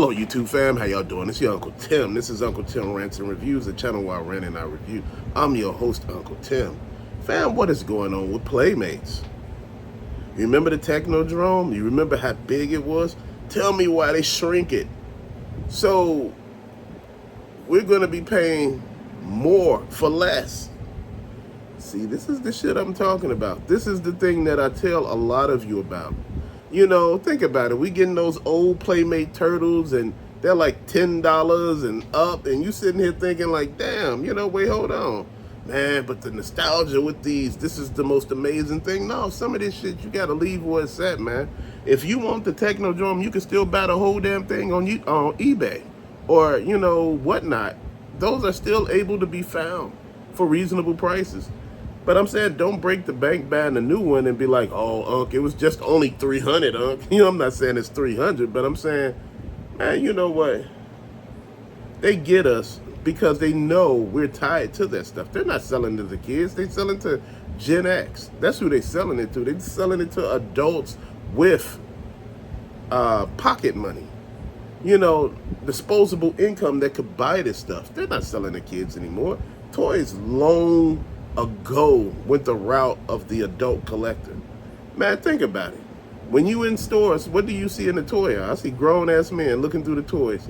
Hello YouTube fam, how y'all doing? It's your Uncle Tim. This is Uncle Tim Rants and Reviews, the channel where I rant and I review. I'm your host, Uncle Tim. Fam, what is going on with Playmates? You remember the Technodrome? You remember how big it was? Tell me why they shrink it. So, we're going to be paying more for less. See, this is the shit I'm talking about. This is the thing that I tell a lot of you about. You know, think about it. We getting those old Playmate turtles and they're like $10 and up, and you sitting here thinking like, damn, wait, hold on. Man, but the nostalgia with these, this is the most amazing thing. No, some of this shit you gotta leave where it's at, man. If you want the Technodrome, you can still buy the whole damn thing on eBay or, whatnot. Those are still able to be found for reasonable prices. But I'm saying don't break the bank buying a new one and be like, oh, Unc, it was just only 300, Unc. I'm not saying it's 300, but I'm saying, man, you know what? They get us because they know we're tied to that stuff. They're not selling to the kids. They're selling to Gen X. That's who they're selling it to. They're selling it to adults with pocket money. Disposable income that could buy this stuff. They're not selling to kids anymore. Toys long ago went the route of the adult collector. Man, think about it. When you in stores, what do you see in the toy aisle? I see grown-ass men looking through the toys.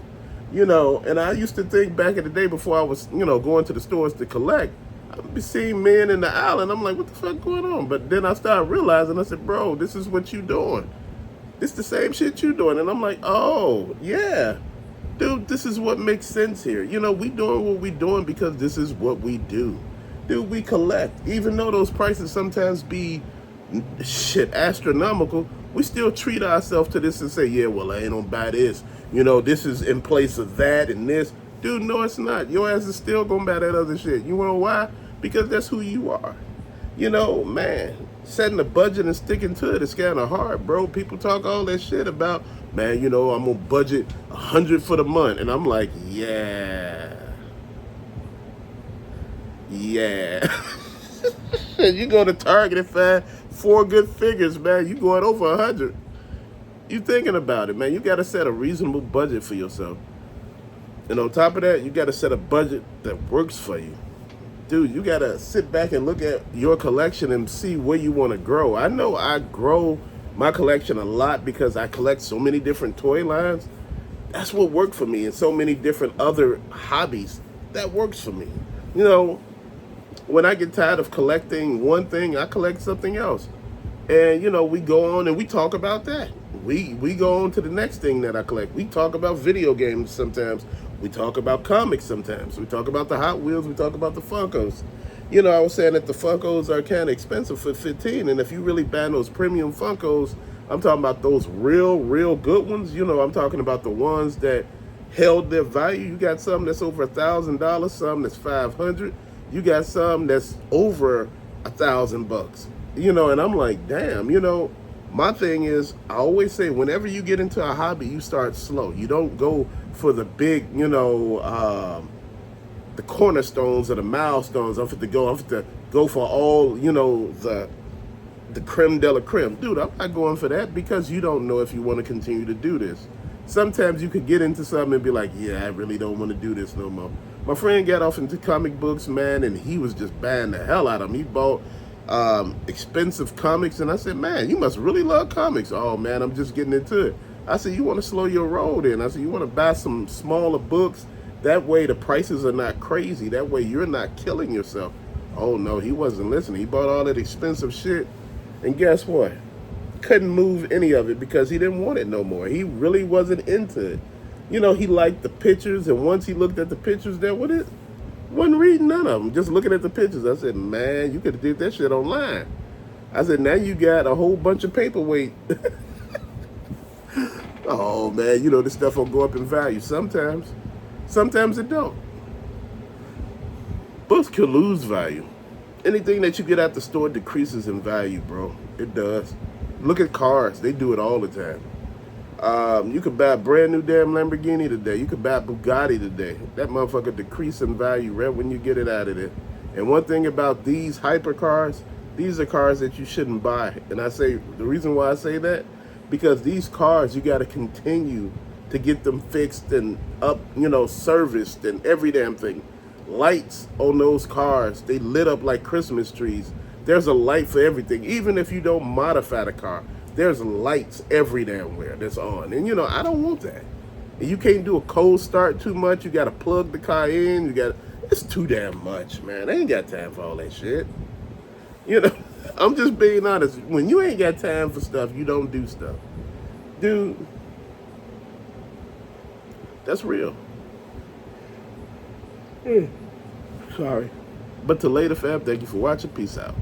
And I used to think back in the day before I was, going to the stores to collect, I'd be seeing men in the aisle, and I'm like, what the fuck going on? But then I started realizing, I said, bro, this is what you doing. This the same shit you doing. And I'm like, oh, yeah. Dude, this is what makes sense here. We doing what we doing because this is what we do. Dude, we collect. Even though those prices sometimes be astronomical, we still treat ourselves to this and say, yeah, well, I ain't gonna buy this. This is in place of that and this. Dude, no, it's not. Your ass is still gonna buy that other shit. You know why? Because that's who you are. Man, setting a budget and sticking to it is kind of hard, bro. People talk all that shit about, man, I'm gonna budget 100 for the month. And I'm like, yeah. You go to Target and find 4 good figures, man. You going over 100. You thinking about it, man. You got to set a reasonable budget for yourself. And on top of that, you got to set a budget that works for you. Dude, you got to sit back and look at your collection and see where you want to grow. I know I grow my collection a lot because I collect so many different toy lines. That's what worked for me, and so many different other hobbies. That works for me. When I get tired of collecting one thing, I collect something else. And, we go on and we talk about that. We go on to the next thing that I collect. We talk about video games sometimes. We talk about comics sometimes. We talk about the Hot Wheels. We talk about the Funkos. I was saying that the Funkos are kind of expensive for 15. And if you really buy those premium Funkos, I'm talking about those real good ones. I'm talking about the ones that held their value. You got some that's over $1,000, some that's $500. You got some that's over $1,000, and I'm like, damn, my thing is, I always say, whenever you get into a hobby, you start slow. You don't go for the big, the cornerstones or the milestones. I'm fit to go for all, the creme de la creme. Dude, I'm not going for that because you don't know if you want to continue to do this. Sometimes you could get into something and be like, yeah, I really don't want to do this no more. My friend got off into comic books, man, and he was just buying the hell out of them. He bought expensive comics, and I said, man, you must really love comics. Oh, man, I'm just getting into it. I said, you want to slow your roll then? I said, you want to buy some smaller books? That way the prices are not crazy. That way you're not killing yourself. Oh, no, he wasn't listening. He bought all that expensive shit, and guess what? Couldn't move any of it because he didn't want it no more. He really wasn't into it. He liked the pictures, and once he looked at the pictures, there wasn't reading none of them, just looking at the pictures. I said, man, you could have did that shit online. I said, now you got a whole bunch of paperweight. Oh, man, this stuff will go up in value sometimes. Sometimes it don't. Books can lose value. Anything that you get at the store decreases in value, bro. It does. Look at cars. They do it all the time. You could buy a brand new damn Lamborghini today. You could buy a Bugatti today. That motherfucker decrease in value right when you get it out of there. And one thing about these hypercars, these are cars that you shouldn't buy. And I say, the reason why I say that, because these cars, you got to continue to get them fixed and up, serviced and every damn thing. Lights on those cars, they lit up like Christmas trees. There's a light for everything. Even if you don't modify the car, there's lights every damn where that's on. And I don't want that. And you can't do a cold start too much. You got to plug the car in. It's too damn much, man. I ain't got time for all that shit. You know, I'm just being honest. When you ain't got time for stuff, you don't do stuff. Dude, that's real. Sorry. But to later, fam, thank you for watching. Peace out.